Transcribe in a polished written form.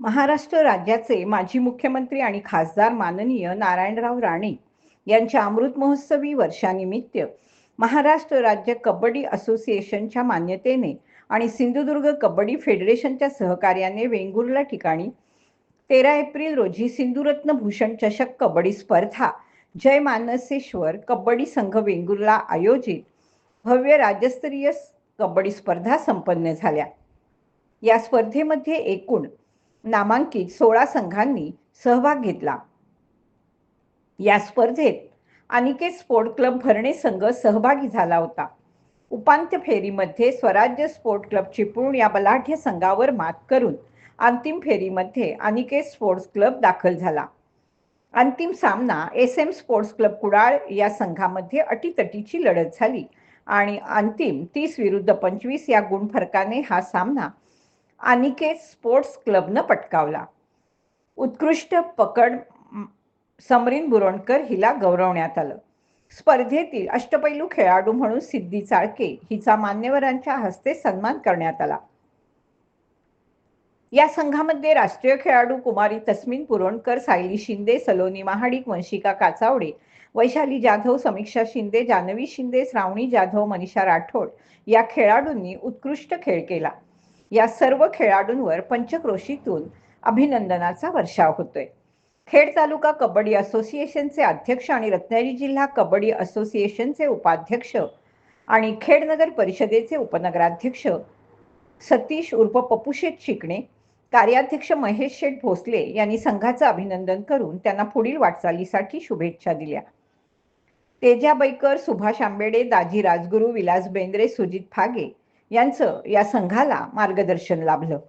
महाराष्ट्र राज्याचे माजी मुख्यमंत्री आणि खासदार माननीय नारायणराव राणे यांच्या अमृत महोत्सवी वर्षानिमित्त महाराष्ट्र राज्य कबड्डी असोसिएशनच्या मान्यतेने आणि सिंधुदुर्ग कबड्डी फेडरेशनच्या सहकार्याने वेंगुर्ला ठिकाणी 13 एप्रिल रोजी सिंधुरत्न भूषण चषक कबड्डी स्पर्धा जय मानसेश्वर कबड्डी संघ वेंगुर्ला आयोजित भव्य राज्यस्तरीय कबड्डी स्पर्धा संपन्न झाल्या। या स्पर्धेमध्ये एकूण नामांकित 16 संघांनी सहभाग घेतला। या स्पर्धेत अनिकेत स्पोर्ट क्लब भरणे संघ सहभागी झाला होता। उपांत्य फेरीमध्ये स्वराज्य स्पोर्ट क्लब चिपळूण या बलाढ्य संघावर मात करून अंतिम फेरीमध्ये अनिकेत स्पोर्ट्स क्लब दाखल झाला। अंतिम सामना SM स्पोर्ट्स क्लब कुडाळ या संघामध्ये अटीतटीची लढत झाली आणि अंतिम 30-25 या गुणफरकाने हा सामना अनिकेत स्पोर्ट्स क्लबनं पटकावला। उत्कृष्ट पकड समरीन बुरोणकर हिला गौरवण्यात आलं। स्पर्धेतील अष्टपैलू खेळाडू म्हणून सिद्धी चाळके हिचा मान्यवरांच्या हस्ते सन्मान करण्यात आला। या संघामध्ये राष्ट्रीय खेळाडू कुमारी तस्मिन पुरोणकर, सायली शिंदे, सलोनी महाडिक, वंशिका काचावडे, वैशाली जाधव, समीक्षा शिंदे, जानवी शिंदे, श्रावणी जाधव, मनीषा राठोड या खेळाडूंनी उत्कृष्ट खेळ केला। या सर्व खेळाडूंवर पंचक्रोशीतून अभिनंदनाचा वर्षाव होतोय। खेड तालुका कबड्डी असोसिएशनचे अध्यक्ष आणि रत्नागिरी जिल्हा कबड्डी असोसिएशनचे उपाध्यक्ष आणि खेड नगर परिषदेचे उपनगराध्यक्ष सतीश उर्फ पप्पूशेठ शिकणे, कार्याध्यक्ष महेश शेठ भोसले यांनी संघाचं अभिनंदन करून त्यांना पुढील वाटचालीसाठी शुभेच्छा दिल्या। तेजा बैकर, सुभाष आंबेडे, दाजी राजगुरू, विलास बेंद्रे, सुजित फागे यांचं या संघाला मार्गदर्शन लाभलं।